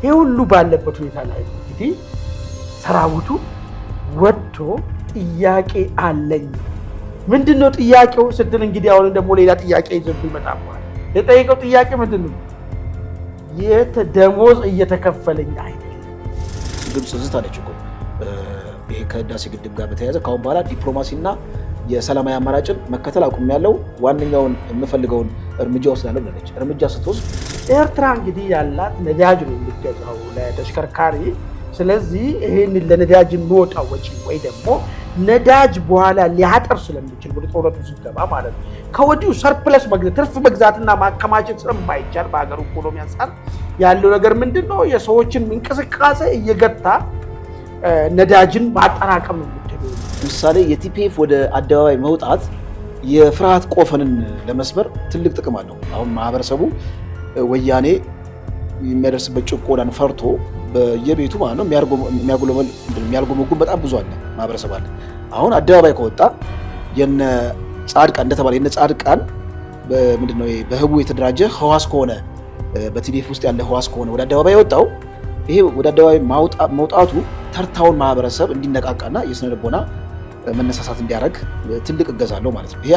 ይሄ ሁሉ ባለበት ሁኔታ ላይ እንግዲህ ሰራዊቱ ወጥቶ ጥያቄ አለኝ። ምንድነው ጥያቄው ስትል እንግዲህ አሁን ደግሞ ሌላ ጥያቄ ይዘብ ይመጣል። የጠየቀው ጥያቄ ምንድነው? ደሞዝ እየተከፈለኝ አይደለም። ግብጽ ዝታለች እኮ ይሄ ከህዳሴ ግድብ ጋር በተያያዘ ካሁን በኋላ ዲፕሎማሲና የሰላማዊ አማራጭን መከተል አቁሜያለሁ፣ ዋነኛውን የምፈልገውን እርምጃ ወስዳለሁ ብላለች። እርምጃ ስትወስድ ኤርትራ እንግዲህ ያላት ነዳጅ ነው የሚገዛው ለተሽከርካሪ። ስለዚህ ይሄንን ለነዳጅ የሚወጣው ወጪ ወይ ደግሞ ነዳጅ በኋላ ሊያጠር ስለሚችል ወደ ጦርነቱ ሲገባ ማለት ነው ከወዲሁ ሰርፕለስ መግዛት ትርፍ መግዛትና ማከማቸት ስለማይቻል በሀገሩ ኢኮኖሚ አንፃር ያለው ነገር ምንድነው? የሰዎችን እንቅስቃሴ እየገታ ነዳጅን ማጠራቀም ነው። ምሳሌ የቲፒኤፍ ወደ አደባባይ መውጣት የፍርሃት ቆፈንን ለመስበር ትልቅ ጥቅም አለው። አሁን ማህበረሰቡ ወያኔ የሚያደርስበት ጭቆናን ፈርቶ በየቤቱ ማለት ነው የሚያልጎመጉም በጣም ብዙ አለ ማህበረሰብ አለ። አሁን አደባባይ ከወጣ የነ ጻድቃን እንደተባለ የነ ጻድቃን ምንድነው በህቡ የተደራጀ ህዋስ ከሆነ በቲዲኤፍ ውስጥ ያለ ህዋስ ከሆነ ወደ አደባባይ የወጣው ይሄ ወደ አደባባይ መውጣቱ ተርታውን ማህበረሰብ እንዲነቃቃና የስነ ልቦና መነሳሳት እንዲያደርግ ትልቅ እገዛ አለው ማለት ነው። ይሄ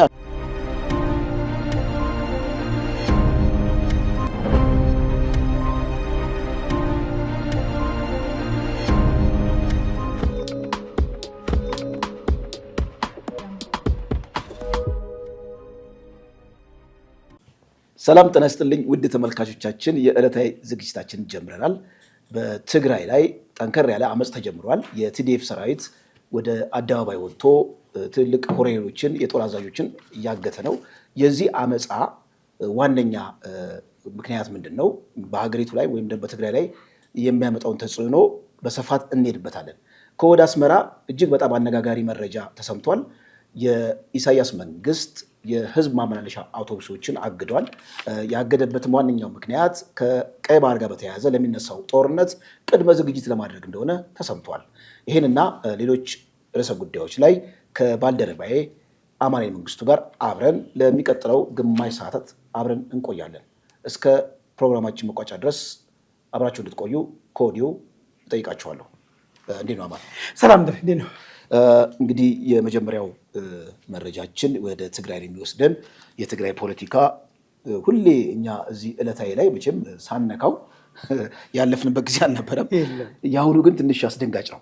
ሰላም ጤና ይስጥልኝ ውድ ተመልካቾቻችን፣ የዕለታዊ ዝግጅታችን ጀምረናል። በትግራይ ላይ ጠንከር ያለ አመጽ ተጀምሯል። የቲዲኤፍ ሰራዊት ወደ አደባባይ ወጥቶ ትልቅ ኮሎኔሎችን የጦር አዛዦችን እያገተ ነው። የዚህ አመጻ ዋነኛ ምክንያት ምንድን ነው? በሀገሪቱ ላይ ወይም በትግራይ ላይ የሚያመጣውን ተጽዕኖ በስፋት እንሄድበታለን። ከወደ አስመራ እጅግ በጣም አነጋጋሪ መረጃ ተሰምቷል። የኢሳያስ መንግስት የህዝብ ማመላለሻ አውቶቡሶችን አግዷል። ያገደበትም ዋነኛው ምክንያት ከቀይ ባህር ጋር በተያያዘ ለሚነሳው ጦርነት ቅድመ ዝግጅት ለማድረግ እንደሆነ ተሰምቷል። ይህንና ሌሎች ርዕሰ ጉዳዮች ላይ ከባልደረባዬ አማኑኤል መንግስቱ ጋር አብረን ለሚቀጥለው ግማሽ ሰዓታት አብረን እንቆያለን። እስከ ፕሮግራማችን መቋጫ ድረስ አብራችሁ እንድትቆዩ ከወዲሁ እጠይቃችኋለሁ። እንዴት ነው አማን? ሰላም እንዴት ነው? እንግዲህ የመጀመሪያው መረጃችን ወደ ትግራይ የሚወስደን የትግራይ ፖለቲካ ሁሌ እኛ እዚህ ዕለታዊ ላይ መቼም ሳነካው ያለፍንበት ጊዜ አልነበረም። የአሁኑ ግን ትንሽ አስደንጋጭ ነው።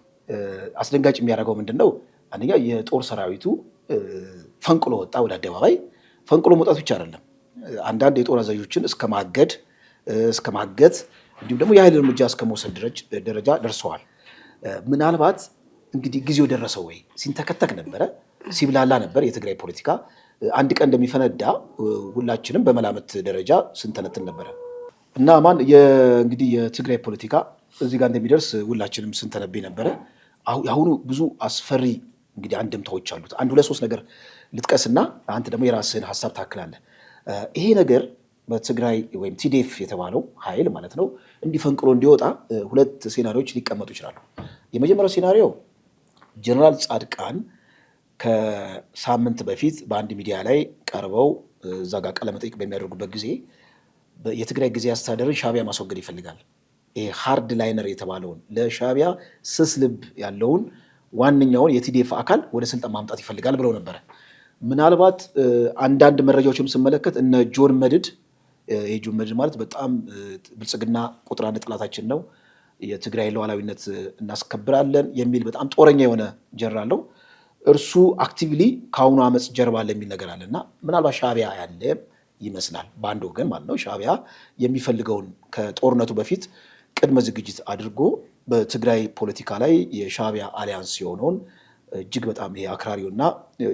አስደንጋጭ የሚያደርገው ምንድን ነው? አንደኛ የጦር ሰራዊቱ ፈንቅሎ ወጣ ወደ አደባባይ። ፈንቅሎ መውጣት ብቻ አይደለም፣ አንዳንድ የጦር አዛዦችን እስከ ማገት እንዲሁም ደግሞ የኃይል እርምጃ እስከ መውሰድ ደረጃ ደርሰዋል። ምናልባት እንግዲህ ጊዜው ደረሰው ወይ? ሲንተከተክ ነበረ፣ ሲብላላ ነበር የትግራይ ፖለቲካ። አንድ ቀን እንደሚፈነዳ ሁላችንም በመላመት ደረጃ ስንተነትን ነበረ እና ማን እንግዲህ የትግራይ ፖለቲካ እዚህ ጋር እንደሚደርስ ሁላችንም ስንተነብይ ነበረ። አሁኑ ብዙ አስፈሪ እንግዲህ አንድምታዎች አሉት። አንድ ሁለት ሶስት ነገር ልጥቀስና አንተ ደግሞ የራስህን ሀሳብ ታክላለህ። ይሄ ነገር በትግራይ ወይም ቲዲኤፍ የተባለው ኃይል ማለት ነው እንዲፈንቅሎ እንዲወጣ ሁለት ሴናሪዎች ሊቀመጡ ይችላሉ። የመጀመሪያው ሴናሪዮ ጀነራል ጻድቃን ከሳምንት በፊት በአንድ ሚዲያ ላይ ቀርበው እዛ ጋር ቃለ መጠይቅ በሚያደርጉበት ጊዜ የትግራይ ጊዜያዊ አስተዳደርን ሻዕቢያ ማስወገድ ይፈልጋል፣ ይሄ ሃርድ ላይነር የተባለውን ለሻዕቢያ ስስ ልብ ያለውን ዋነኛውን የቲዲኤፍ አካል ወደ ስልጣን ማምጣት ይፈልጋል ብለው ነበረ። ምናልባት አንዳንድ መረጃዎችም ስመለከት እነ ጆን መድድ ማለት በጣም ብልጽግና ቁጥር አንድ ጠላታችን ነው፣ የትግራይ ሉዓላዊነት እናስከብራለን የሚል በጣም ጦረኛ የሆነ ጀነራል ነው። እርሱ አክቲቭሊ ከአሁኑ አመፅ ጀርባ አለ የሚል ነገር አለና ምናልባት ሻዕቢያ ያለ ይመስላል በአንድ ወገን ማለት ነው። ሻዕቢያ የሚፈልገውን ከጦርነቱ በፊት ቅድመ ዝግጅት አድርጎ በትግራይ ፖለቲካ ላይ የሻዕቢያ አሊያንስ የሆነውን እጅግ በጣም ይሄ አክራሪውና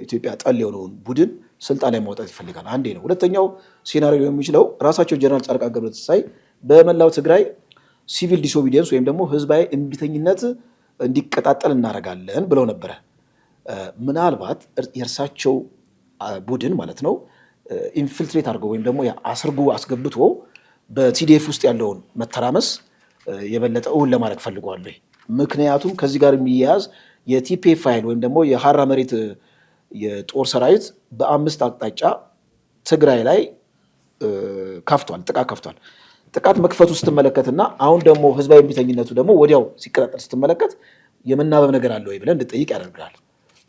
ኢትዮጵያ ጠል የሆነውን ቡድን ስልጣን ላይ ማውጣት ይፈልጋል። አንዴ ነው። ሁለተኛው ሴናሪዮ የሚችለው ራሳቸው ጀነራል ጻድቃን ገብረትንሳኤ በመላው ትግራይ ሲቪል ዲስኦቢዲየንስ ወይም ደግሞ ህዝባዊ እምቢተኝነት እንዲቀጣጠል እናደርጋለን ብለው ነበረ። ምናልባት የእርሳቸው ቡድን ማለት ነው ኢንፊልትሬት አድርገው ወይም ደግሞ አስርጎ አስገብቶ በቲዲኤፍ ውስጥ ያለውን መተራመስ የበለጠ እውን ለማድረግ ፈልገዋል። ምክንያቱም ከዚህ ጋር የሚያያዝ የቲፒኤፍ ኃይል ወይም ደግሞ የሀራ መሬት የጦር ሰራዊት በአምስት አቅጣጫ ትግራይ ላይ ጥቃት ከፍቷል። ጥቃት መክፈቱ ስትመለከትና አሁን ደግሞ ህዝባዊ እምቢተኝነቱ ደግሞ ወዲያው ሲቀጣጠል ስትመለከት የመናበብ ነገር አለ ወይ ብለን እንድጠይቅ ያደርጋል።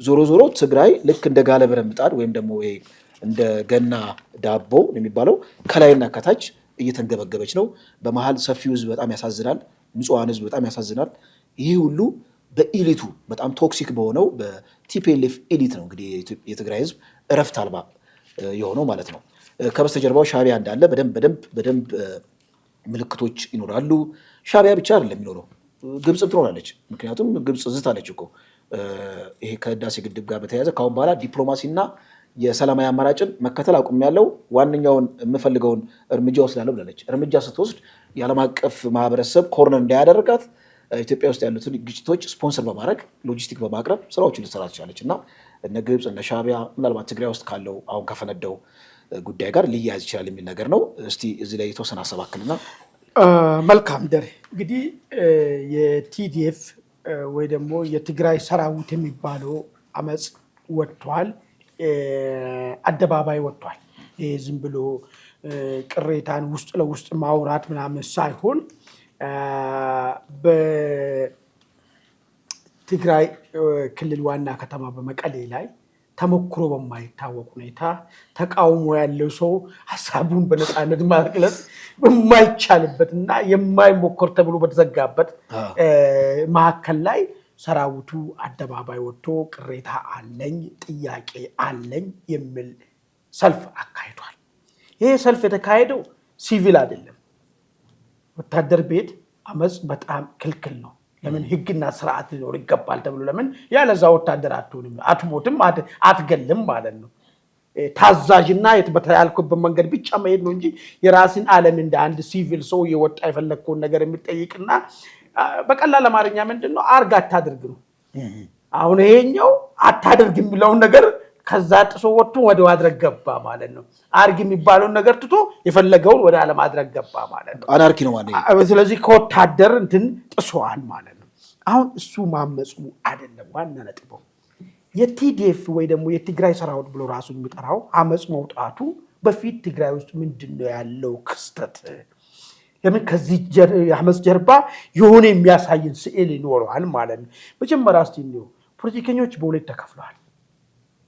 ዞሮ ዞሮ ትግራይ ልክ እንደ ጋለ ብረት ምጣድ ወይም ደግሞ እንደ ገና ዳቦ የሚባለው ከላይና ከታች እየተንገበገበች ነው። በመሀል ሰፊው ህዝብ በጣም ያሳዝናል። ንጹሃን ህዝብ በጣም ያሳዝናል። ይህ ሁሉ በኢሊቱ በጣም ቶክሲክ በሆነው በቲፒኤልኤፍ ኢሊት ነው እንግዲህ የትግራይ ህዝብ እረፍት አልባ የሆነው ማለት ነው። ከበስተጀርባው ሻዕቢያ እንዳለ በደንብ ምልክቶች ይኖራሉ። ሻዕቢያ ብቻ አይደለም የሚኖረው፣ ግብፅም ትኖራለች። ምክንያቱም ግብፅ ዝታለች እኮ ይሄ ከህዳሴ ግድብ ጋር በተያያዘ ከአሁን በኋላ ዲፕሎማሲና የሰላማዊ አማራጭን መከተል አቁሜያለሁ፣ ዋነኛውን የምፈልገውን እርምጃ ወስዳለሁ ብላለች። እርምጃ ስትወስድ የዓለም አቀፍ ማህበረሰብ ኮርነር እንዳያደርጋት ኢትዮጵያ ውስጥ ያሉትን ግጭቶች ስፖንሰር በማድረግ ሎጂስቲክ በማቅረብ ስራዎችን ልትሰራ ትችላለች እና እነ ግብፅ እነ ሻዕቢያ ምናልባት ትግራይ ውስጥ ካለው አሁን ከፈነደው ጉዳይ ጋር ሊያያዝ ይችላል የሚል ነገር ነው። እስቲ እዚህ ላይ የተወሰነ ሀሳብ አክልና። መልካም ደሬ፣ እንግዲህ የቲዲኤፍ ወይ ደግሞ የትግራይ ሰራዊት የሚባለው አመፅ ወጥቷል፣ አደባባይ ወጥቷል። ይህ ዝም ብሎ ቅሬታን ውስጥ ለውስጥ ማውራት ምናምን ሳይሆን በትግራይ ክልል ዋና ከተማ በመቀሌ ላይ ተሞክሮ በማይታወቅ ሁኔታ ተቃውሞ ያለው ሰው ሀሳቡን በነፃነት ማግለጽ በማይቻልበት እና የማይሞከር ተብሎ በተዘጋበት መካከል ላይ ሰራዊቱ አደባባይ ወጥቶ ቅሬታ አለኝ፣ ጥያቄ አለኝ የሚል ሰልፍ አካሂዷል። ይሄ ሰልፍ የተካሄደው ሲቪል አይደለም። ወታደር ቤት አመፅ በጣም ክልክል ነው። ለምን? ህግና ስርዓት ሊኖር ይገባል ተብሎ ለምን? ያለዛ ወታደር አትሆንም፣ አትሞትም፣ አትገልም ማለት ነው። ታዛዥና በተያልኩበት መንገድ ብቻ መሄድ ነው እንጂ የራስን ዓለም እንደ አንድ ሲቪል ሰው የወጣ የፈለግከውን ነገር የሚጠይቅና በቀላል አማርኛ ምንድን ነው አርግ አታድርግ ነው። አሁን ይሄኛው አታድርግ የሚለውን ነገር ከዛ ጥሶ ወጥቶ ወደ ማድረግ ገባ ማለት ነው። አርግ የሚባለውን ነገር ትቶ የፈለገውን ወደ አለማድረግ ገባ ማለት ነው። አናርኪ ነው ማለት ነው። ስለዚህ ከወታደር እንትን ጥሷል ማለት ነው። አሁን እሱ ማመፁ አይደለም ዋና ነጥቡ። የቲዲኤፍ ወይ ደግሞ የትግራይ ሰራዊት ብሎ ራሱ የሚጠራው አመፅ መውጣቱ በፊት ትግራይ ውስጥ ምንድነው ያለው ክስተት? ለምን ከዚህ አመፅ ጀርባ የሆነ የሚያሳይን ስዕል ይኖረዋል ማለት ነው። መጀመሪያ እስቲ ፖለቲከኞች በሁለት ተከፍለዋል።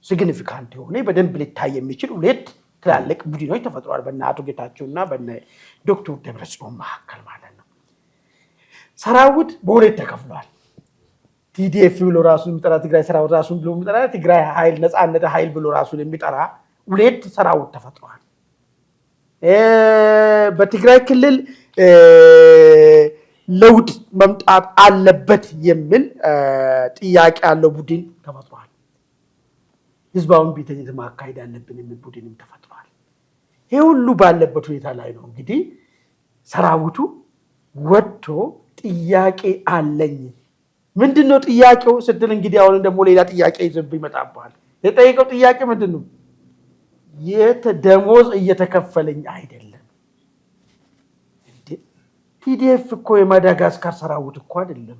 ሲግኒፊካንት የሆነ በደንብ ሊታይ የሚችል ሁለት ትላልቅ ቡድኖች ተፈጥሯል፣ በእነ አቶ ጌታቸውና በእነ ዶክተር ደብረጽዮን መካከል ማለት ነው። ሰራዊት በሁለት ተከፍሏል። ቲዲኤፍ ብሎ ራሱን የሚጠራ ትግራይ ሰራዊት ራሱን ብሎ የሚጠራ ትግራይ ኃይል ነፃነት ኃይል ብሎ ራሱን የሚጠራ ሁለት ሰራዊት ተፈጥሯል። በትግራይ ክልል ለውጥ መምጣት አለበት የሚል ጥያቄ ያለው ቡድን ተፈጥሯል። ህዝባውን ቢተኝት ማካሄድ አለብን የሚል ቡድንም ተፈጥሯል። ይሄ ሁሉ ባለበት ሁኔታ ላይ ነው እንግዲህ ሰራዊቱ ወጥቶ ጥያቄ አለኝ። ምንድነው ጥያቄው ስትል እንግዲህ አሁን ደግሞ ሌላ ጥያቄ ይዘብኝ ይመጣባል። የጠየቀው ጥያቄ ምንድነው? ደሞዝ እየተከፈለኝ አይደለም። ቲዲኤፍ እኮ የማዳጋስካር ሰራዊት እኮ አይደለም።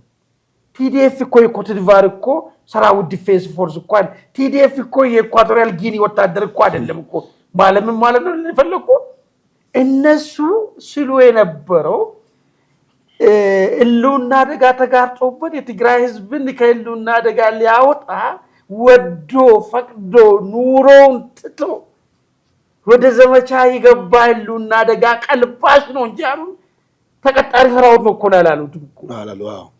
ቲዲኤፍ እኮ የኮትዲቫር እኮ ሰራዊት ዲፌንስ ፎርስ እኮ አይደለም። ቲዲኤፍ እኮ የኢኳቶሪያል ጊኒ ወታደር እኮ አይደለም እኮ ማለምን ማለት ነው። ለፈለኩ እነሱ ስሉ የነበረው ህልውና አደጋ ተጋርጦበት የትግራይ ህዝብን ከህልውና አደጋ ሊያወጣ ወዶ ፈቅዶ ኑሮውን ትቶ ወደ ዘመቻ የገባ ህልውና አደጋ ቀልባሽ ነው እንጂ አሉ ተቀጣሪ ሰራዊት ነው እኮ ያላሉት እኮ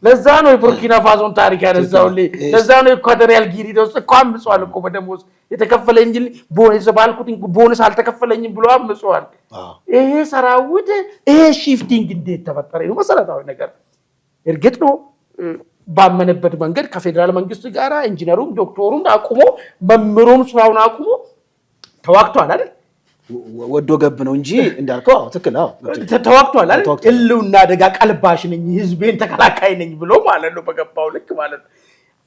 ለዛ ነው የቡርኪና ፋሶን ታሪክ ያነሳውልኝ። ለዛ ነው ኢኳቶሪያል ጊኒ ውስጥ እኮ አምጿል እኮ በደሞዝ የተከፈለኝ እንጂ ቦነስ ባልኩት ቦነስ አልተከፈለኝም ብሎ አምጿል። ይሄ ሰራዊት ይሄ ሺፍቲንግ እንዴት ተፈጠረ ነው መሰረታዊ ነገር። እርግጥ ነው ባመነበት መንገድ ከፌደራል መንግስት ጋር ኢንጂነሩም ዶክተሩም አቁሞ መምሩም ስራውን አቁሞ ተዋክቷል አይደል? ወዶ ገብ ነው እንጂ እንዳልከው ትክክል ነው። ተዋክቷል አይደል? ህልውና አደጋ ቀልባሽ ነኝ ህዝቤን ተከላካይ ነኝ ብሎ ማለት ነው በገባው ልክ ማለት ነው።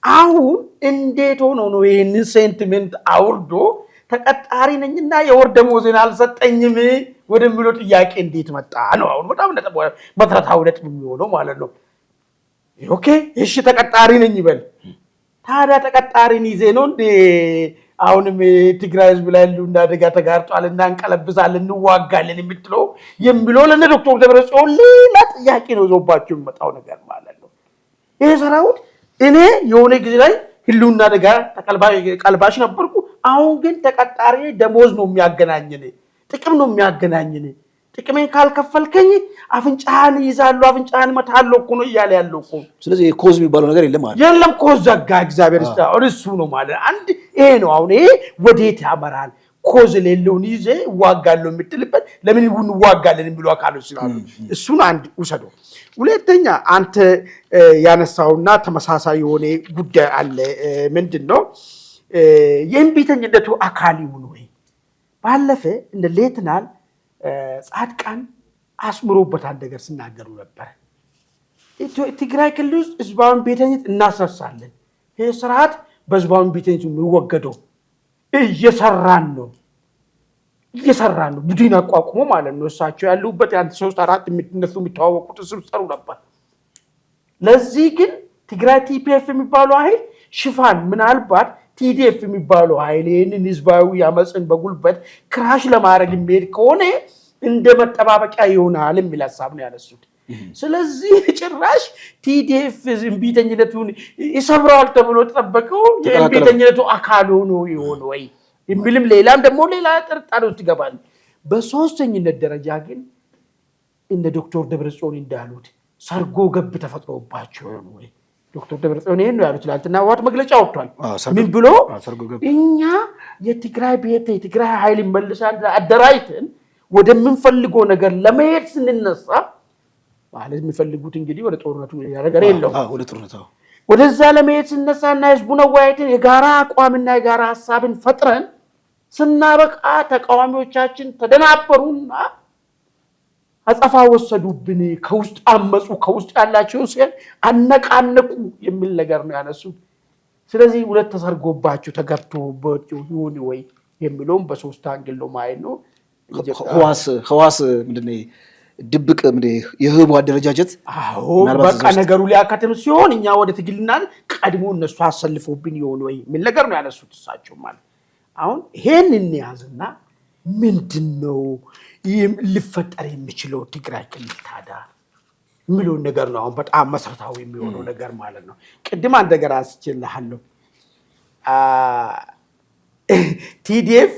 አሁን እንዴት ሆኖ ነው ይሄንን ሴንቲሜንት አውርዶ ተቀጣሪ ነኝና የወር ደሞዜን አልሰጠኝም ወደሚለው ጥያቄ እንዴት መጣ ነው አሁን በጣም መሰረታዊ ነጥብ የሚሆነው ማለት ነው። ኦኬ እሺ ተቀጣሪ ነኝ ይበል። ታዲያ ተቀጣሪን ይዜ ነው እንደ አሁንም ትግራይ ህዝብ ላይ ያሉና አደጋ ተጋርጧልና እንቀለብሳለን እንዋጋለን የሚለው ለነ ዶክተር ደብረጽዮን ሌላ ጥያቄ ነው ዞባቸው የሚመጣው ነገር ማለት ነው። ይሄ ሰራዊት እኔ የሆነ ጊዜ ላይ ህልውና አደጋ ቀልባሽ ነበርኩ። አሁን ግን ተቀጣሪ ደሞዝ ነው የሚያገናኘን፣ ጥቅም ነው የሚያገናኘን። ጥቅሜን ካልከፈልከኝ አፍንጫህን ይዛሉ አፍንጫህን መታለው እኮ ነው እያለ ያለው እኮ። ስለዚህ ኮዝ የሚባለው ነገር የለም ማለት የለም። ኮዝ ዘጋ እግዚአብሔር ይስጣው እሱ ነው ማለት አንድ ይሄ ነው። አሁን ይሄ ወዴት ያመራል? ኮዝ ሌለውን ይዘ ዋጋለው የምትልበት ለምን ይሁን ዋጋለን የሚሉ አካሎች ስላሉ እሱን አንድ ውሰደው። ሁለተኛ አንተ ያነሳውና ተመሳሳይ የሆነ ጉዳይ አለ። ምንድነው የእምቢተኝነቱ አካል ይሁን ወይ? ባለፈ እንደ ሌትናል ጻድቃን አስምሮበታል ነገር ሲናገሩ ነበር። ትግራይ ክልል ውስጥ ህዝባዊ እምቢተኝነት እናስረሳለን። ይሄ ስርዓት በህዝባዊ እምቢተኝነቱ የሚወገደው እየሰራን ነው ቡድን አቋቁሞ ማለት ነው። እሳቸው ያሉበት አንድ 3-4 እነሱ የሚተዋወቁት ሰሩ ነበር። ለዚህ ግን ትግራይ ቲፒኤፍ የሚባለው ኃይል ሽፋን ምናልባት ቲዲኤፍ የሚባለው ኃይል ይህንን ህዝባዊ አመፅን በጉልበት ክራሽ ለማድረግ የሚሄድ ከሆነ እንደ መጠባበቂያ ይሆናል የሚል ሀሳብ ነው ያነሱት። ስለዚህ ጭራሽ ቲዲኤፍ እምቢተኝነቱን ይሰብረዋል ተብሎ ተጠበቀው የእምቢተኝነቱ አካል ሆኖ ይሆን ወይ የሚልም ሌላም ደግሞ ሌላ ጥርጣሬ ውስጥ ይገባል። በሶስተኝነት ደረጃ ግን እንደ ዶክተር ደብረጽዮን እንዳሉት ሰርጎ ገብ ተፈጥሮባቸው ነው ወይ? ዶክተር ደብረጽዮን ይሄን ነው ያሉት። ትናንትና ዋት መግለጫ ወጥቷል። ምን ብሎ እኛ የትግራይ ቤት የትግራይ ኃይል መልሳን አደራጅተን ወደምንፈልገው ነገር ለመሄድ ስንነሳ ማለት የሚፈልጉት እንግዲህ ወደ ጦርነቱ ነገር የለው ወደ ጦርነቱ ወደዛ ለመሄድ ስንነሳና ህዝቡን አወያይተን የጋራ አቋምና የጋራ ሐሳብን ፈጥረን ስናበቃ ተቃዋሚዎቻችን ተደናበሩና አጸፋ ወሰዱብን፣ ከውስጥ አመጹ፣ ከውስጥ ያላቸው ሲል አነቃነቁ የሚል ነገር ነው ያነሱት። ስለዚህ ሁለት ተሰርጎባቸው ተገብቶባቸው ይሁን ወይ የሚለውም በሶስት አንግል ነው ማለት ነው። ህዋስ ምንድነው ድብቅ የህቡ አደረጃጀት በቃ ነገሩ ሊያካትም ሲሆን እኛ ወደ ትግልና ቀድሞ እነሱ አሰልፈውብን ይሆን ወይ የሚል ነገር ነው ያነሱት እሳቸው ማለት። አሁን ይሄን እንያዝና ምንድነው ሊፈጠር የሚችለው ትግራይ ክልል ታዲያ የሚለውን ነገር ነው አሁን በጣም መሰረታዊ የሚሆነው ነገር ማለት ነው። ቅድም አንድ ነገር አንስቼልሃለሁ። ቲዲኤፍ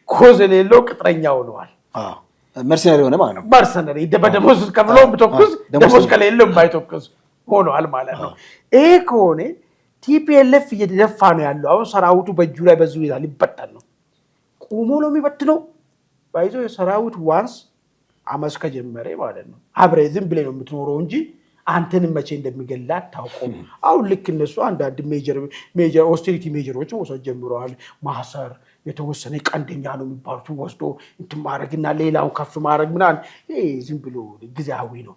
ኮዝ የሌለው ቅጥረኛ ሆነዋል። መርሰነሪ ሆነ ማለት ነው። መርሰነሪ በደሞዝ ከፍሎ ብተኩስ ደሞዝ ከሌለው ባይተኩስ ሆነዋል ማለት ነው። ይሄ ከሆነ ቲፒኤልኤፍ እየደፋ ነው ያለው። አሁን ሰራዊቱ በእጁ ላይ በዚህ ሁኔታ ሊበተን ነው። ቁሞ ነው የሚበትነው። ባይዞ የሰራዊት ዋንስ አመስ ከጀመረ ማለት ነው አብሬ ዝም ብለህ ነው የምትኖረው እንጂ አንተንም መቼ እንደሚገላት ታውቀው። አሁን ልክ እነሱ አንዳንድ ሜጀር ኦስቴሪቲ ሜጀሮች ወሰድ ጀምረዋል። ማሰር የተወሰነ ቀንደኛ ነው የሚባሉት ወስዶ እንትን ማድረግና ሌላውን ከፍ ማድረግ ምናምን ይሄ ዝም ብሎ ጊዜያዊ ነው።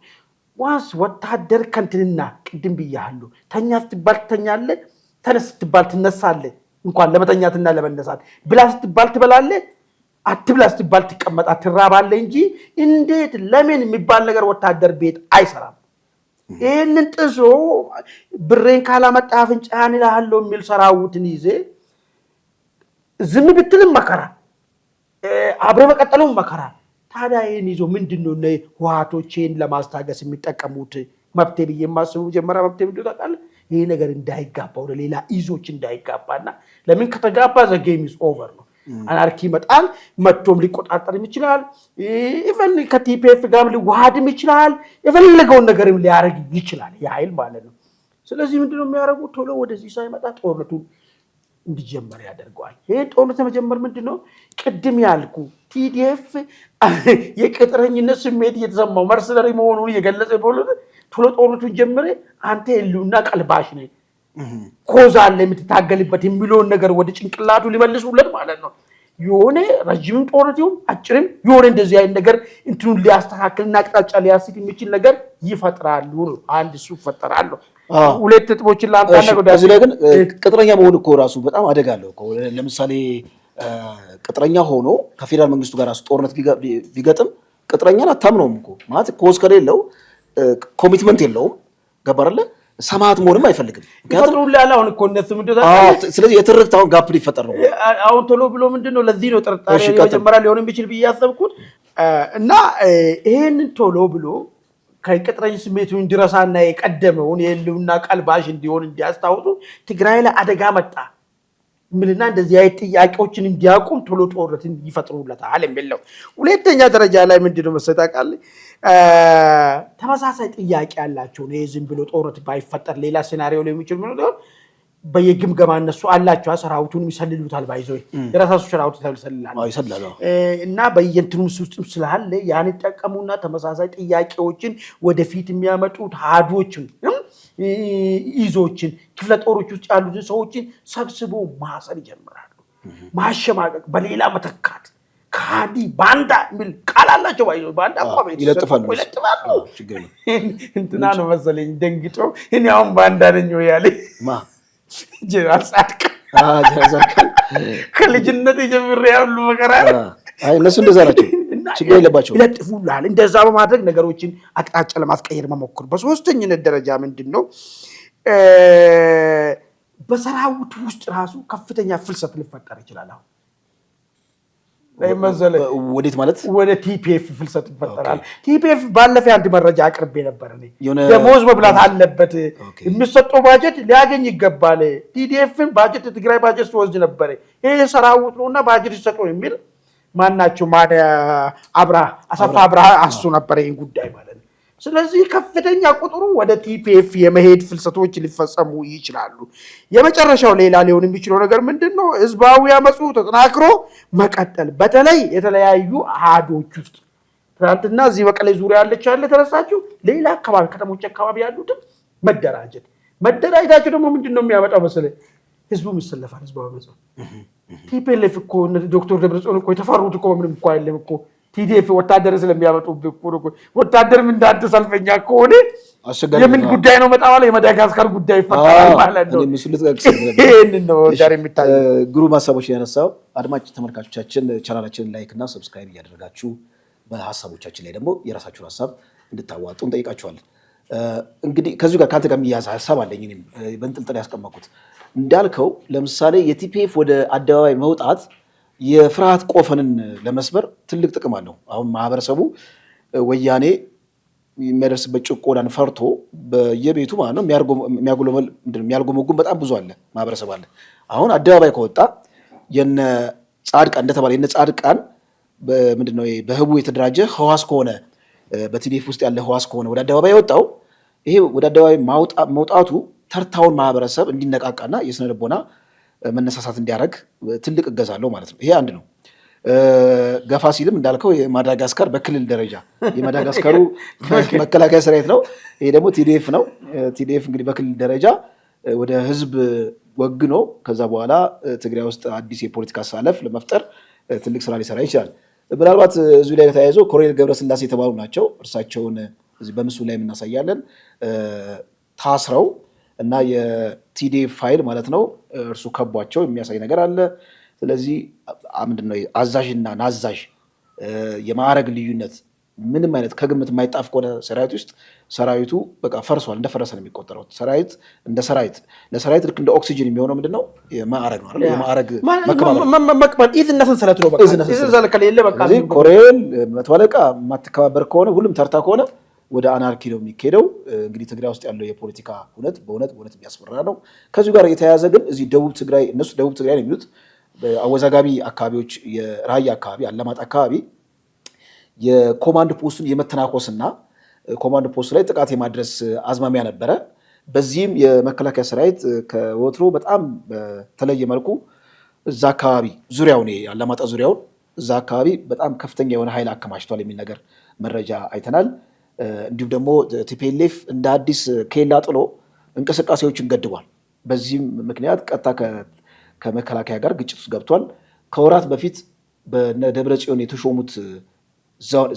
ዋንስ ወታደር ከንትንና ቅድም ብያለሁ ተኛ ስትባል ትተኛለህ፣ ተነስ ስትባል ትነሳለህ። እንኳን ለመተኛትና ለመነሳት ብላ ስትባል ትበላለህ፣ አትብላ ስትባል ትቀመጣለህ፣ ትራባለህ እንጂ እንዴት ለምን የሚባል ነገር ወታደር ቤት አይሰራም። ይህንን ጥሶ ብሬን ካላመጣ አፍንጫህን እልሃለሁ የሚል ሰራዊትን ይዜ ዝም ብትልም መከራ፣ አብረ መቀጠሉም መከራ። ታዲያ ይህን ይዞ ምንድነው ህወሓቶችን ለማስታገስ የሚጠቀሙት መብቴ ብዬ የማስቡ ጀመሪያ መብቴ ብዬ ታውቃለህ። ይህ ነገር እንዳይጋባ ወደ ሌላ ይዞች እንዳይጋባና ለምን ከተጋባ ዘ ጌም ኢዝ ኦቨር ነው። አናርኪ ይመጣል፣ መጥቶም ሊቆጣጠርም ይችላል። ኢቨን ከቲፒኤፍ ጋርም ሊዋሃድም ይችላል። የፈለገውን ነገርም ሊያደርግ ይችላል የኃይል ማለት ነው። ስለዚህ ምንድነው የሚያደርጉት? ቶሎ ወደዚህ ሳይመጣ ጦርነቱን እንዲጀመር ያደርገዋል። ይሄ ጦርነት መጀመር ምንድነው ቅድም ያልኩ ቲዲኤፍ የቅጥረኝነት ስሜት እየተሰማው መርሰነሪ መሆኑን እየገለጸ ቶሎ ጦርነቱን ጀምረ አንተ ህልውና ቀልባሽ ነህ ኮዛ አለ የምትታገልበት የሚለውን ነገር ወደ ጭንቅላቱ ሊመልሱለት ማለት ነው። የሆነ ረጅም ጦርነት ይሁን አጭርም የሆነ እንደዚህ አይነት ነገር እንትኑን ሊያስተካክልና አቅጣጫ ሊያስት የሚችል ነገር ይፈጥራሉ ነው። አንድ እሱ ይፈጠራሉ። ሁለት ጥቦችን ላንታና እዚህ ላይ ግን ቅጥረኛ መሆን እኮ ራሱ በጣም አደጋ አለው እኮ። ለምሳሌ ቅጥረኛ ሆኖ ከፌደራል መንግስቱ ጋር ራሱ ጦርነት ቢገጥም ቅጥረኛን አታምነውም እኮ ማለት ኮዝ ከሌለው ኮሚትመንት የለውም። ገባህ አይደለ? ሰማዕት መሆንም አይፈልግም። ይፈጥሩልሃል። አሁን እኮ እነሱ ምንድን ነው ስለዚህ የትርክት አሁን ጋፕ ሊፈጠር ነው አሁን ቶሎ ብሎ ምንድን ነው ለዚህ ነው ጥርጣሬ መጀመሪያ ሊሆን የሚችል ብዬ ያሰብኩት እና ይሄንን ቶሎ ብሎ ከቅጥረኝ ስሜቱ እንዲረሳና የቀደመውን የህልውና ቀልባሽ እንዲሆን እንዲያስታውሱ ትግራይ ላይ አደጋ መጣ ምልና እንደዚህ አይነት ጥያቄዎችን እንዲያቁም ቶሎ ጦርነትን ይፈጥሩለታል የሚለው። ሁለተኛ ደረጃ ላይ ምንድነው መሰጣቃል ተመሳሳይ ጥያቄ ያላቸው ነው። ዝም ብሎ ጦርነት ባይፈጠር ሌላ ሲናሪዮ ላይ የሚችል ምን ነው በየግምገማ እነሱ አላቸው ሰራዊቱን ይሰልሉታል ባይዘው የራሳሱ ሰራዊት ይሰልላል እና በየእንትኑ ውስጥም ስላለ ያን ተጠቀሙና ተመሳሳይ ጥያቄዎችን ወደፊት የሚያመጡት ሃዶችን ይዞችን ክፍለ ጦሮች ውስጥ ያሉትን ሰዎችን ሰብስቦ ማሰር ይጀምራሉ። ማሸማቀቅ በሌላ መተካት ካዲ ባንዳ የሚል ቃል አላቸው ባይዘው ባንዳ ቆሜት ይለጥፋሉ እንትና ነው መሰለኝ ደንግጦ እኔ አሁን ባንዳ ነኝ ያለ ጀነራል ጻድቃን ከልጅነት ጀምሮ ያሉ መከራ እነሱ እንደዛ ናቸው። ችግር የለባቸው ይለጥፉልሃል። እንደዛ በማድረግ ነገሮችን አቅጣጫ ለማስቀየር መሞክር። በሶስተኝነት ደረጃ ምንድነው በሰራዊት ውስጥ ራሱ ከፍተኛ ፍልሰት ሊፈጠር ይችላል። አሁን ወዴት ማለት ወደ ቲፒኤፍ ፍልሰት ይፈጠራል። ቲፒኤፍ ባለፈው አንድ መረጃ አቅርቤ ነበር እኔ ደሞዝ መብላት አለበት የሚሰጠው ባጀት ሊያገኝ ይገባል። ቲዲኤፍን ባጀት ትግራይ ባጀት ወስድ ነበር ይሄ ሰራዊት ነውና ባጀት ይሰጠው የሚል ማናቸው አሰፋ አብርሃ አሱ ነበር ይሄን ጉዳይ ማለት ነው። ስለዚህ ከፍተኛ ቁጥሩ ወደ ቲፒኤፍ የመሄድ ፍልሰቶች ሊፈጸሙ ይችላሉ። የመጨረሻው ሌላ ሊሆን የሚችለው ነገር ምንድነው ህዝባዊ አመጹ ተጠናክሮ መቀጠል። በተለይ የተለያዩ አሃዶች ውስጥ ትናንትና እዚህ መቀሌ ዙሪያ ያለ ተረሳችሁ ሌላ አካባቢ ከተሞች አካባቢ ያሉትም መደራጀታቸው ደግሞ ምንድነው የሚያመጣው መሰለህ ህዝቡ ይሰለፋል። ህዝባዊ አመጹ ቲፒኤልኤፍ እኮ ዶክተር ደብረጽዮን እኮ የተፈሩት እኮ ምንም እኮ አይደለም እኮ ቲዲኤፍ ወታደር ስለሚያመጡብህ እኮ ወታደር ምን እንዳንተ ሰልፈኛ ከሆነ የምን ጉዳይ ነው መጣዋለ የማዳጋስካር ጉዳይ ይፈጠራል ማለት ነው። ይሄንን ነው ዳር የሚታይ ግሩም ሀሳቦች ያነሳው። አድማጭ ተመልካቾቻችን ቻናላችንን ላይክ እና ሰብስክራይብ እያደረጋችሁ በሐሳቦቻችን ላይ ደግሞ የራሳችሁን ሐሳብ እንድታዋጡ እንጠይቃችኋለን። እንግዲህ ከዚህ ጋር ካንተ ጋር የሚያዝ ሐሳብ አለኝ እኔም በእንጥልጥል ያስቀመጥኩት እንዳልከው ለምሳሌ የቲፒኤፍ ወደ አደባባይ መውጣት የፍርሃት ቆፈንን ለመስበር ትልቅ ጥቅም አለው። አሁን ማህበረሰቡ ወያኔ የሚያደርስበት ጭቆናን ፈርቶ በየቤቱ ማለት ነው የሚያልጎመጉም በጣም ብዙ አለ ማህበረሰብ አለ። አሁን አደባባይ ከወጣ የነ ጻድቃን እንደተባለ የነ ጻድቃን ምንድነው በህቡ የተደራጀ ህዋስ ከሆነ በቲዲኤፍ ውስጥ ያለ ህዋስ ከሆነ ወደ አደባባይ የወጣው ይሄ ወደ አደባባይ መውጣቱ ተርታውን ማህበረሰብ እንዲነቃቃና የስነ ልቦና መነሳሳት እንዲያደርግ ትልቅ እገዛ አለው ማለት ነው። ይሄ አንድ ነው። ገፋ ሲልም እንዳልከው የማዳጋስካር በክልል ደረጃ የማዳጋስካሩ መከላከያ ሰራዊት ነው። ይሄ ደግሞ ቲዲኤፍ ነው። ቲዲኤፍ እንግዲህ በክልል ደረጃ ወደ ህዝብ ወግኖ ከዛ በኋላ ትግራይ ውስጥ አዲስ የፖለቲካ አሳለፍ ለመፍጠር ትልቅ ስራ ሊሰራ ይችላል። ምናልባት እዚሁ ላይ ተያይዞ ኮሎኔል ገብረስላሴ የተባሉ ናቸው። እርሳቸውን እዚህ በምስሉ ላይ የምናሳያለን ታስረው እና የቲዲኤፍ ፋይል ማለት ነው እርሱ ከቧቸው የሚያሳይ ነገር አለ። ስለዚህ ምንድነው አዛዥና ናዛዥ የማዕረግ ልዩነት ምንም አይነት ከግምት የማይጣፍ ከሆነ ሰራዊት ውስጥ ሰራዊቱ በቃ ፈርሷል፣ እንደፈረሰ ነው የሚቆጠረው። ሰራዊት እንደ ሰራዊት ለሰራዊት ልክ እንደ ኦክሲጅን የሚሆነው ምንድነው የማዕረግ ነው አይደል? የማዕረግ መከባበር ኢዝና ሰንሰለት ነው። በቃ ኢዝና ከሌለ በቃ ኮሎኔል መቶ አለቃ የማትከባበር ከሆነ ሁሉም ተርታ ከሆነ ወደ አናርኪ ነው የሚካሄደው። እንግዲህ ትግራይ ውስጥ ያለው የፖለቲካ በእውነት የሚያስፈራ ነው። ከዚሁ ጋር የተያያዘ ግን እዚህ ደቡብ ትግራይ እነሱ ደቡብ ትግራይ ነው የሚሉት በአወዛጋቢ አካባቢዎች የራያ አካባቢ አላማጣ አካባቢ የኮማንድ ፖስቱን የመተናኮስና ኮማንድ ፖስቱ ላይ ጥቃት የማድረስ አዝማሚያ ነበረ። በዚህም የመከላከያ ሰራዊት ከወትሮ በጣም በተለየ መልኩ እዛ አካባቢ ዙሪያውን አላማጣ ዙሪያውን እዛ አካባቢ በጣም ከፍተኛ የሆነ ኃይል አከማችቷል የሚል ነገር መረጃ አይተናል። እንዲሁም ደግሞ ቲፒኤልኤፍ እንደ አዲስ ኬላ ጥሎ እንቅስቃሴዎችን ገድቧል። በዚህም ምክንያት ቀጥታ ከመከላከያ ጋር ግጭት ውስጥ ገብቷል። ከወራት በፊት በደብረ ጽዮን የተሾሙት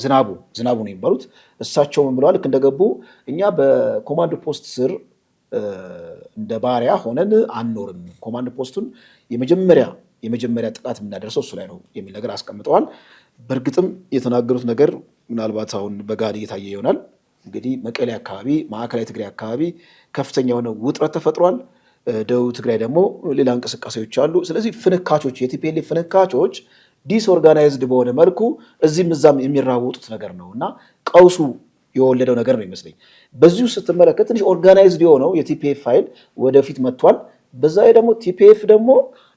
ዝናቡ ነው የሚባሉት እሳቸው ምን ብለዋል? ልክ እንደገቡ እኛ በኮማንድ ፖስት ስር እንደ ባሪያ ሆነን አንኖርም፣ ኮማንድ ፖስቱን የመጀመሪያ ጥቃት የምናደርሰው እሱ ላይ ነው የሚል ነገር አስቀምጠዋል። በእርግጥም የተናገሩት ነገር ምናልባት አሁን በጋድ እየታየ ይሆናል። እንግዲህ መቀሌ አካባቢ፣ ማዕከላዊ ትግራይ አካባቢ ከፍተኛ የሆነ ውጥረት ተፈጥሯል። ደቡብ ትግራይ ደግሞ ሌላ እንቅስቃሴዎች አሉ። ስለዚህ ፍንካቾች፣ የቲፒኤልኤፍ ፍንካቾች ዲስኦርጋናይዝድ በሆነ መልኩ እዚህም እዛም የሚራወጡት ነገር ነው እና ቀውሱ የወለደው ነገር ነው ይመስለኝ። በዚሁ ስትመለከት ትንሽ ኦርጋናይዝድ የሆነው የቲፒኤፍ ፋይል ወደፊት መጥቷል። በዛ ላይ ደግሞ ቲፒኤፍ ደግሞ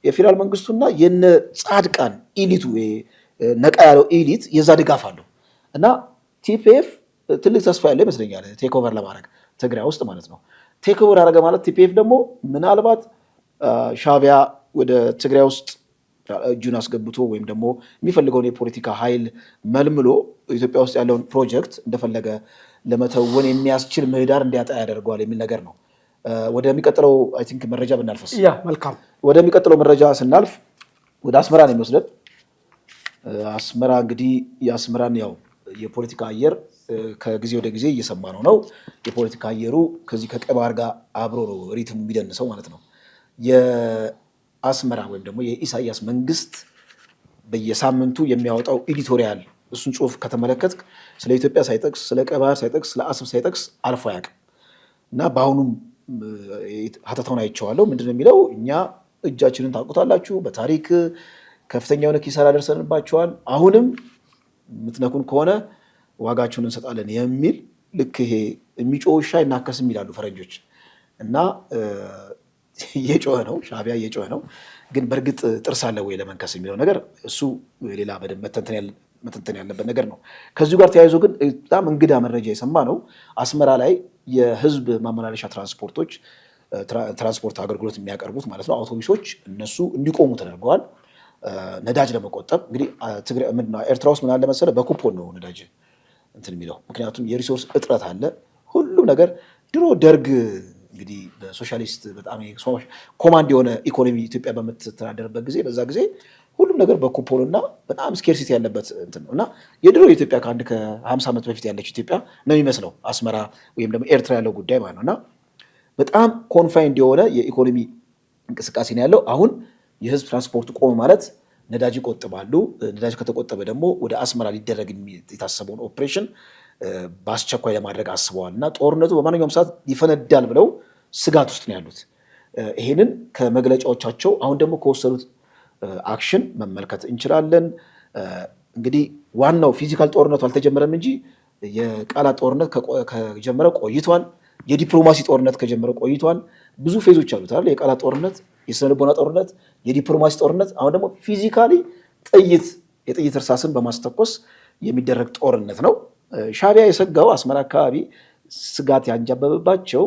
የፌዴራል መንግስቱና የነ ጻድቃን ኢሊቱ ነቃ ያለው ኢሊት የዛ ድጋፍ አለው እና ቲፒኤፍ ትልቅ ተስፋ ያለው ይመስለኛል ቴክኦቨር ለማድረግ ትግራይ ውስጥ ማለት ነው። ቴክኦቨር አደረገ ማለት ቲፒኤፍ ደግሞ ምናልባት ሻዕቢያ ወደ ትግራይ ውስጥ እጁን አስገብቶ ወይም ደግሞ የሚፈልገውን የፖለቲካ ኃይል መልምሎ ኢትዮጵያ ውስጥ ያለውን ፕሮጀክት እንደፈለገ ለመተወን የሚያስችል ምህዳር እንዲያጣ ያደርገዋል የሚል ነገር ነው። ወደሚቀጥለው አይ ቲንክ መረጃ ብናልፈስ? መልካም። ወደሚቀጥለው መረጃ ስናልፍ ወደ አስመራ ነው የሚወስደን። አስመራ እንግዲህ የአስመራን ያው የፖለቲካ አየር ከጊዜ ወደ ጊዜ እየሰማ ነው። የፖለቲካ አየሩ ከዚህ ከቀይ ባህር ጋር አብሮ ነው ሪትሙ የሚደንሰው ማለት ነው። የአስመራ ወይም ደግሞ የኢሳያስ መንግስት በየሳምንቱ የሚያወጣው ኤዲቶሪያል እሱን ጽሁፍ ከተመለከትክ ስለ ኢትዮጵያ ሳይጠቅስ፣ ስለ ቀይ ባህር ሳይጠቅስ፣ ስለ አሰብ ሳይጠቅስ አልፎ አያውቅም እና በአሁኑም ሀተታውን አይቼዋለሁ። ምንድን ነው የሚለው? እኛ እጃችንን ታውቁታላችሁ፣ በታሪክ ከፍተኛ የሆነ ኪሳራ ደርሰንባቸዋል፣ አሁንም የምትነኩን ከሆነ ዋጋችሁን እንሰጣለን የሚል ልክ ይሄ የሚጮህ ውሻ አይናከስም ይላሉ ፈረንጆች እና እየጮኸ ነው፣ ሻዕቢያ እየጮኸ ነው። ግን በእርግጥ ጥርስ አለ ወይ ለመንከስ የሚለው ነገር እሱ ሌላ በደንብ መተንተን ያለበት ነገር ነው። ከዚሁ ጋር ተያይዞ ግን በጣም እንግዳ መረጃ የሰማ ነው። አስመራ ላይ የህዝብ ማመላለሻ ትራንስፖርት አገልግሎት የሚያቀርቡት ማለት ነው አውቶቡሶች እነሱ እንዲቆሙ ተደርገዋል። ነዳጅ ለመቆጠብ እንግዲህ ኤርትራ ውስጥ ምን አለ መሰለህ፣ በኩፖን ነው ነዳጅ እንትን የሚለው። ምክንያቱም የሪሶርስ እጥረት አለ። ሁሉም ነገር ድሮ ደርግ እንግዲህ በሶሻሊስት በጣም ኮማንድ የሆነ ኢኮኖሚ ኢትዮጵያ በምትተዳደርበት ጊዜ በዛ ጊዜ ሁሉም ነገር በኩፖን እና በጣም ስኬርሲቲ ያለበት እንትን ነው እና የድሮ ኢትዮጵያ ከ50 ዓመት በፊት ያለች ኢትዮጵያ ነው የሚመስለው አስመራ ወይም ደግሞ ኤርትራ ያለው ጉዳይ ማለት ነው እና በጣም ኮንፋይንድ የሆነ የኢኮኖሚ እንቅስቃሴ ነው ያለው። አሁን የህዝብ ትራንስፖርት ቆመ ማለት ነዳጅ ይቆጥባሉ። ነዳጅ ከተቆጠበ ደግሞ ወደ አስመራ ሊደረግ የታሰበውን ኦፕሬሽን በአስቸኳይ ለማድረግ አስበዋል እና ጦርነቱ በማንኛውም ሰዓት ይፈነዳል ብለው ስጋት ውስጥ ነው ያሉት። ይሄንን ከመግለጫዎቻቸው አሁን ደግሞ ከወሰዱት አክሽን መመልከት እንችላለን። እንግዲህ ዋናው ፊዚካል ጦርነቱ አልተጀመረም እንጂ የቃላት ጦርነት ከጀመረ ቆይቷል። የዲፕሎማሲ ጦርነት ከጀመረ ቆይቷል። ብዙ ፌዞች አሉት አይደል? የቃላት ጦርነት፣ የስነልቦና ጦርነት፣ የዲፕሎማሲ ጦርነት፣ አሁን ደግሞ ፊዚካሊ የጥይት እርሳስን በማስተኮስ የሚደረግ ጦርነት ነው። ሻዕቢያ የሰጋው አስመራ አካባቢ ስጋት ያንጃበበባቸው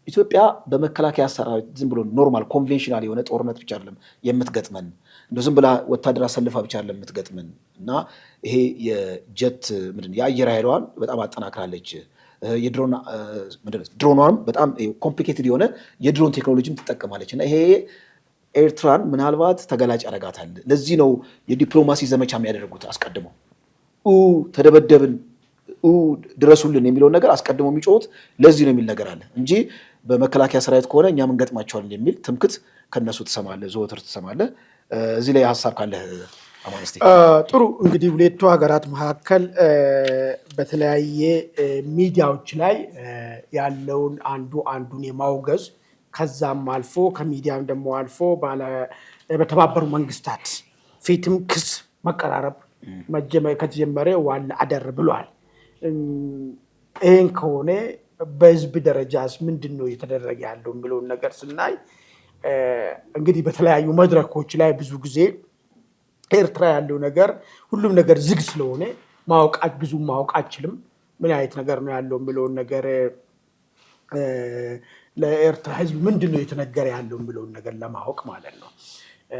ኢትዮጵያ በመከላከያ ሰራዊት ዝም ብሎ ኖርማል ኮንቬንሽናል የሆነ ጦርነት ብቻ አይደለም የምትገጥመን፣ እንደው ዝም ብላ ወታደር አሰልፋ ብቻ አይደለም የምትገጥመን እና ይሄ የጀት የአየር ኃይሏን በጣም አጠናክራለች። ድሮኗንም በጣም ኮምፕሊኬትድ የሆነ የድሮን ቴክኖሎጂም ትጠቀማለች እና ይሄ ኤርትራን ምናልባት ተገላጭ ያደርጋታል። ለዚህ ነው የዲፕሎማሲ ዘመቻ የሚያደርጉት። አስቀድመው ተደበደብን ድረሱልን የሚለውን ነገር አስቀድሞ የሚጮሁት ለዚህ ነው የሚል ነገር አለ እንጂ በመከላከያ ሰራዊት ከሆነ እኛ ምን ገጥማቸዋለን የሚል ትምክት ከነሱ ትሰማለህ፣ ዘወትር ትሰማለህ። እዚህ ላይ ሀሳብ ካለህ አማንስቴ። ጥሩ እንግዲህ ሁለቱ ሀገራት መካከል በተለያየ ሚዲያዎች ላይ ያለውን አንዱን የማውገዝ ከዛም አልፎ ከሚዲያም ደግሞ አልፎ በተባበሩ መንግስታት ፊትም ክስ መቀራረብ ከተጀመረ ዋላ አደር ብሏል። ይህን ከሆነ በህዝብ ደረጃስ ምንድን ነው እየተደረገ ያለው የሚለውን ነገር ስናይ እንግዲህ በተለያዩ መድረኮች ላይ ብዙ ጊዜ ኤርትራ ያለው ነገር ሁሉም ነገር ዝግ ስለሆነ ብዙ ማወቅ አችልም። ምን አይነት ነገር ነው ያለው የሚለውን ነገር ለኤርትራ ህዝብ ምንድን ነው እየተነገረ ያለው የሚለውን ነገር ለማወቅ ማለት ነው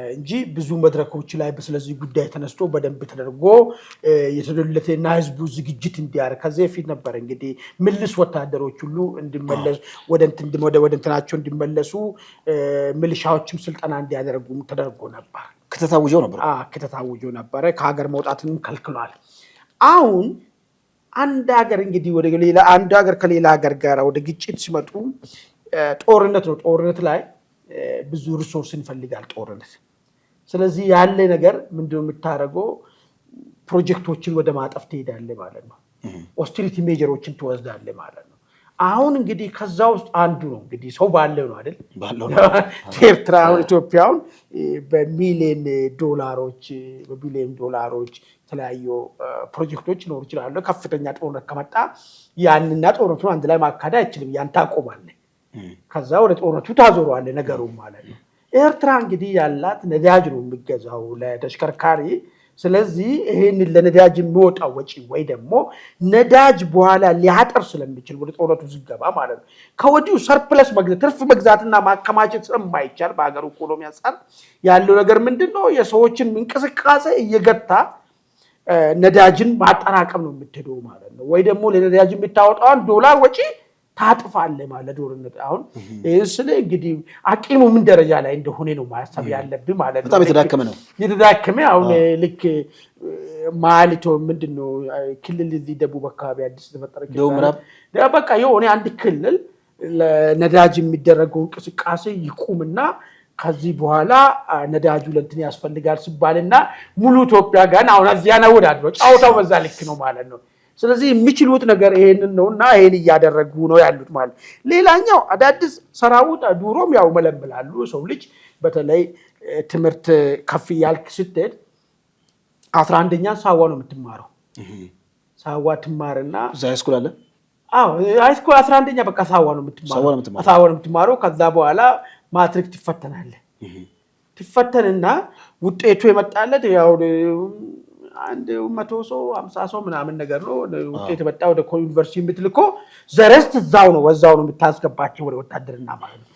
እንጂ ብዙ መድረኮች ላይ ስለዚህ ጉዳይ ተነስቶ በደንብ ተደርጎ የተደለተና ህዝቡ ዝግጅት እንዲያደርግ ከዚህ በፊት ነበር እንግዲህ ምልስ ወታደሮች ሁሉ እንዲመለሱ ወደ እንትናቸው እንዲመለሱ ሚሊሻዎችም ስልጠና እንዲያደርጉም ተደርጎ ነበር። ከተታውጆ ነበረ። ከሀገር መውጣትንም ከልክሏል። አሁን አንድ ሀገር እንግዲህ አንድ ሀገር ከሌላ ሀገር ጋር ወደ ግጭት ሲመጡ ጦርነት ነው። ጦርነት ላይ ብዙ ሪሶርስ ይፈልጋል ጦርነት። ስለዚህ ያለ ነገር ምንድነው የምታደርገው? ፕሮጀክቶችን ወደ ማጠፍ ትሄዳለህ ማለት ነው። ኦስቲሪቲ ሜጀሮችን ትወስዳለህ ማለት ነው። አሁን እንግዲህ ከዛ ውስጥ አንዱ ነው እንግዲህ ሰው ባለው ነው አይደል ኤርትራ ኢትዮጵያውን በሚሊዮን ዶላሮች የተለያዩ ፕሮጀክቶች ይኖሩ ይችላሉ። ከፍተኛ ጦርነት ከመጣ ያንና ጦርነቱን አንድ ላይ ማካሄድ አይችልም። ያን ታቆማለህ። ከዛ ወደ ጦርነቱ ታዞረዋለህ ነገሩ ማለት ነው። ኤርትራ እንግዲህ ያላት ነዳጅ ነው የሚገዛው ለተሽከርካሪ። ስለዚህ ይሄንን ለነዳጅ የሚወጣው ወጪ ወይ ደግሞ ነዳጅ በኋላ ሊያጠር ስለሚችል ወደ ጦርነቱ ሲገባ ማለት ነው ከወዲሁ ሰርፕለስ መግዛት ትርፍ መግዛትና ማከማቸት ስለማይቻል በሀገሩ ኢኮኖሚ አንፃር ያለው ነገር ምንድነው? የሰዎችን እንቅስቃሴ እየገታ ነዳጅን ማጠራቀም ነው የምትሄደው ማለት ነው። ወይ ደግሞ ለነዳጅ የምታወጣውን ዶላር ወጪ ታጥፋለህ ማለት ዶርነት። አሁን ስለ እንግዲህ አቂሙ ምን ደረጃ ላይ እንደሆነ ነው ማሰብ ያለብህ ማለት ነው። በጣም የተዳከመ አሁን ልክ ማሊቶ ምንድነው ክልል እዚህ ደቡብ አካባቢ አዲስ ተፈጠረ ክልል በቃ የሆነ አንድ ክልል ለነዳጅ የሚደረገው እንቅስቃሴ ይቁምና ከዚህ በኋላ ነዳጁ ለእንትን ያስፈልጋል ሲባልና ሙሉ ኢትዮጵያ ጋር አሁን እዚያ ነው ወዳድሮ ጫውታው በዛ ልክ ነው ማለት ነው። ስለዚህ የሚችሉት ነገር ይሄንን ነውና ይሄን እያደረጉ ነው ያሉት ማለት። ሌላኛው አዳዲስ ሰራዊት ዱሮም ያው መለምላሉ ሰው ልጅ በተለይ ትምህርት ከፍ ያልክ ስትሄድ 11ኛ ሳዋ ነው የምትማረው። ሳዋ ትማርና ሃይስኩል አለ። ሃይስኩል 11ኛ በቃ ሳዋ ነው የምትማረው። ከዛ በኋላ ማትሪክ ትፈተናለህ። ትፈተንና ውጤቱ የመጣለት ያው አንድ 100 ሰው 50 ሰው ምናምን ነገር ነው ውጤት የመጣ ወደ ዩኒቨርሲቲ የምትልኮ ዘረስት እዛው ነው የምታስገባቸው ወደ ወታደርና ማለት ነው።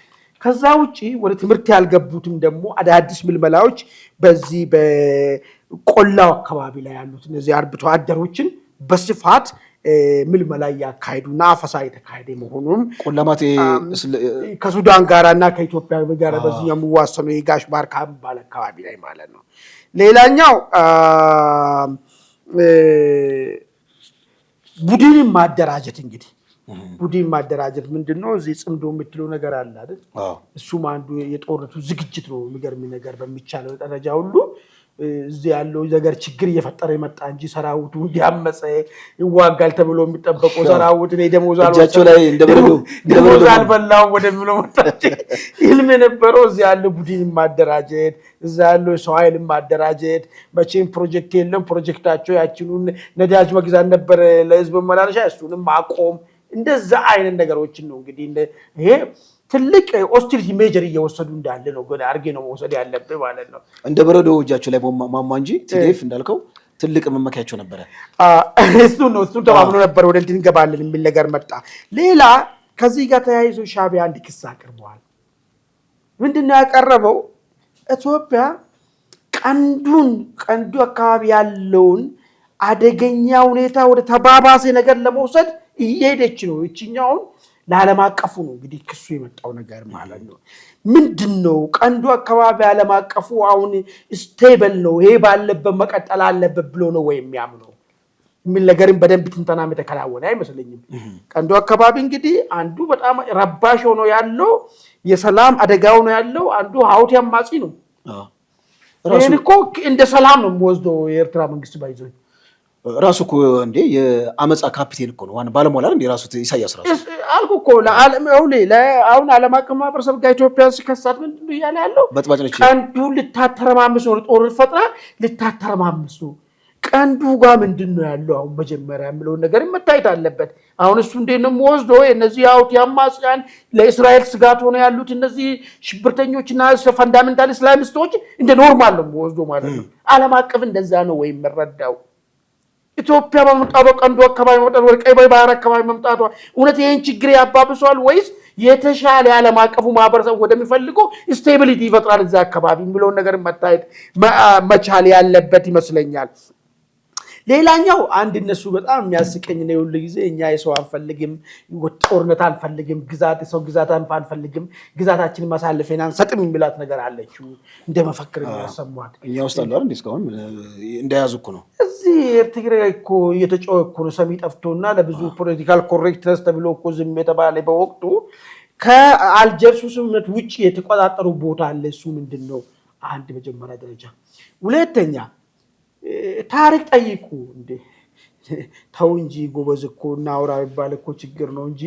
ከዛ ውጪ ወደ ትምህርት ያልገቡትም ደግሞ አዳዲስ ምልመላዎች በዚህ በቆላው አካባቢ ላይ ያሉት እነዚህ አርብቶ አደሮችን በስፋት ምልመላ ያካሄዱና አፈሳ የተካሄደ መሆኑን ቆላማት ከሱዳን ጋራና ከኢትዮጵያ ጋር በዚህ የሚዋሰኑ የጋሽ ባርካ ባለ አካባቢ ላይ ማለት ነው። ሌላኛው ቡድን ማደራጀት እንግዲህ ቡድን ማደራጀት ምንድነው? እዚህ ጽምዶ የምትለው ነገር አለ አይደል? እሱም አንዱ የጦርነቱ ዝግጅት ነው። የሚገርም ነገር በሚቻለው ደረጃ ሁሉ እዚህ ያለው ነገር ችግር እየፈጠረ የመጣ እንጂ ሰራዊቱ እንዲያመፀ ይዋጋል ተብሎ የሚጠበቀው ሰራዊት ነው ደሞዝ አልበላው ወደሚለው መጣች። ይልም የነበረው እዚህ ያለው ቡድን ማደራጀት፣ እዛ ያለው ሰው ኃይል ማደራጀት። መቼም ፕሮጀክት የለም ፕሮጀክታቸው ያችኑን ነዳጅ መግዛት ነበር ለህዝብ መላለሻ እሱንም ማቆም። እንደዛ አይነት ነገሮችን ነው እንግዲህ ይሄ ትልቅ ኦስቲሪቲ ሜጀር እየወሰዱ እንዳለ ነው ግን አርጌ ነው መውሰድ ያለብህ ማለት ነው። እንደ በረዶ እጃቸው ላይ ማማ እንጂ ቲዲኤፍ እንዳልከው ትልቅ መመካያቸው ነበረ። እሱ ተማምኖ ነበር ወደ እንትን እንገባለን የሚል ነገር መጣ። ሌላ ከዚህ ጋር ተያይዞ ሻዕቢያ አንድ ክስ አቅርበዋል። ምንድነው ያቀረበው? ኢትዮጵያ ቀንዱ አካባቢ ያለውን አደገኛ ሁኔታ ወደ ተባባሰ ነገር ለመውሰድ እየሄደች ነው። እቺኛውን ለዓለም አቀፉ ነው እንግዲህ ክሱ የመጣው ነገር ማለት ነው። ምንድነው ቀንዱ አካባቢ ዓለም አቀፉ አሁን ስቴብል ነው ይሄ ባለበት መቀጠል አለበት ብሎ ነው ወይ የሚያምነው የሚል ነገርን በደንብ ትንተናም የተከናወነ አይመስለኝም። ቀንዱ አካባቢ እንግዲህ አንዱ በጣም ረባሽ ሆኖ ያለው የሰላም አደጋው ነው ያለው አንዱ ሀውቲ አማጺ ነው። ይሄን እኮ እንደ ሰላም ነው የሚወስደው የኤርትራ መንግስት ባይዞ ራሱ እኮ እንዴ የአመጻ ካፒቴን እኮ ነው ዋና ባለሟላ እንዴ ራሱ ኢሳያስ ራሱ አልኩ እኮ ለዓለም አሁን ዓለም አቀፍ ማህበረሰብ ጋር ኢትዮጵያ ሲከሳት ምንድነው እያለ ያለው? ቀንዱ ልታተረማምስ ነው ጦር ፈጥራ ልታተረማምስ ነው። ቀንዱ ጋር ምንድነው ያለው? አሁን መጀመሪያ የሚለው ነገር መታየት አለበት። አሁን እሱ እንዴት ነው የሚወስደው? እነዚህ ሀውቲ አማጽያን ለእስራኤል ስጋት ሆነ ያሉት እነዚህ ሽብርተኞችና ፈንዳሜንታል እስላሚስቶች እንደ ኖርማል ነው የሚወስደው ማለት ነው። ዓለም አቀፍ እንደዛ ነው ወይ መረዳው? ኢትዮጵያ በመምጣቷ ቀንዱ አካባቢ መምጣቷ ወደ ቀይ ባህር አካባቢ መምጣቷ እውነት ይሄን ችግር ያባብሷል ወይስ የተሻለ ዓለም አቀፉ ማህበረሰብ ወደሚፈልገው ስቴቢሊቲ ይፈጥራል እዛ አካባቢ የሚለውን ነገር መታየት መቻል ያለበት ይመስለኛል። ሌላኛው አንድ እነሱ በጣም የሚያስቀኝ ነው ሁሉ ጊዜ እኛ የሰው አንፈልግም ጦርነት አንፈልግም ሰው ግዛት አንፈልግም ግዛታችንን ማሳለፈን አንሰጥም የሚላት ነገር አለችው እንደመፈክር የሚያሰሟት እኛ ውስጥ አለ አይደል? እስካሁን እንደያዙ እኮ ነው እዚህ ትግራይ እኮ እየተጫወ እኮ ነው ሰሚ ጠፍቶና ለብዙ ፖለቲካል ኮሬክትነስ ተብሎ እኮ ዝም የተባለ በወቅቱ ከአልጀርሱ ስምምነት ውጪ የተቆጣጠሩ ቦታ አለ። እሱ ምንድነው? አንድ መጀመሪያ ደረጃ። ሁለተኛ ታሪክ ጠይቁ እንዴ ተው እንጂ ጎበዝ እኮ እናውራ ይባል እኮ ችግር ነው እንጂ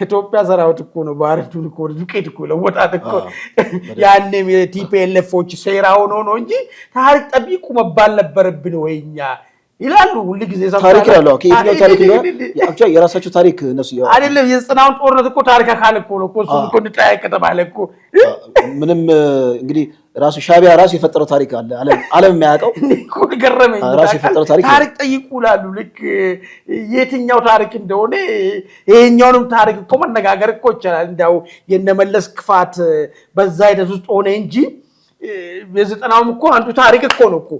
ኢትዮጵያ ሰራዊት እኮ ነው ባረቱን እኮ ዱቄት እኮ ለወጣት እኮ ያኔም የቲፒኤልኤፎች ሴራ ሆኖ ነው እንጂ ታሪክ ጠቢቁ መባል ነበረብን ወይኛ ይላሉ ሁሉ ጊዜ ታሪክ ያለው ከየትኛው ታሪክ ነው አክቹዋሊ የራሳቸው ታሪክ እነሱ አይደለም የጽናውን ጦርነት እኮ ታሪክ አካል እኮ ነው እኮ እሱ እኮ እንታየቅ ተባለ እኮ ምንም እንግዲህ ራሱ ሻቢያ ራሱ የፈጠረው ታሪክ አለ ዓለም የሚያውቀው እኮ ገረመኝ ራሱ የፈጠረው ታሪክ ጠይቁላሉ ልክ የትኛው ታሪክ እንደሆነ ይሄኛውንም ታሪክ እኮ መነጋገር እኮ ይችላል እንዳው የነመለስ ክፋት በዛ ሂደት ውስጥ ሆነ እንጂ የዘጠናውም እኮ አንዱ ታሪክ እኮ ነው እኮ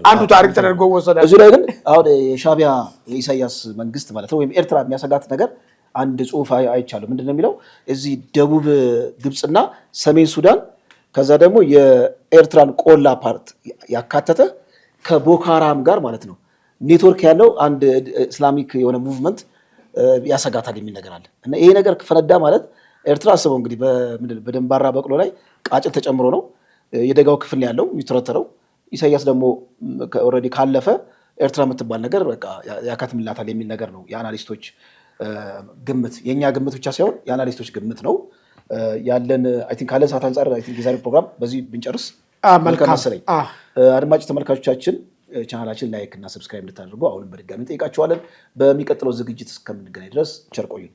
አንዱ ታሪክ ተደርጎ ወሰዳል እዚህ ላይ ግን አሁን የሻቢያ የኢሳያስ መንግስት ማለት ነው ወይም ኤርትራ የሚያሰጋት ነገር አንድ ጽሁፍ አይቻለሁ ምንድነው የሚለው እዚህ ደቡብ ግብጽና ሰሜን ሱዳን ከዛ ደግሞ የኤርትራን ቆላ ፓርት ያካተተ ከቦኮ ሃራም ጋር ማለት ነው ኔትወርክ ያለው አንድ እስላሚክ የሆነ ሙቭመንት ያሰጋታል የሚል ነገር አለ እና ይሄ ነገር ፈነዳ ማለት ኤርትራ አስበው እንግዲህ በደንባራ በቅሎ ላይ ቃጭል ተጨምሮ ነው የደጋው ክፍል ላይ ያለው የሚተረተረው ኢሳያስ ደግሞ ኦሬዲ ካለፈ ኤርትራ የምትባል ነገር በቃ ያካትምላታል የሚል ነገር ነው የአናሊስቶች ግምት የኛ ግምት ብቻ ሳይሆን የአናሊስቶች ግምት ነው ያለን አይ ቲንክ ካለ ሰዓት አንፃር አይ ቲንክ የዛሬው ፕሮግራም በዚህ ብንጨርስ መልካም መሰለኝ አድማጭ ተመልካቾቻችን ቻናላችን ላይክ እና ሰብስክራይብ እንድታደርጉ አሁንም በድጋሚ እንጠይቃችኋለን በሚቀጥለው ዝግጅት እስከምንገናኝ ድረስ ቸር ቆዩን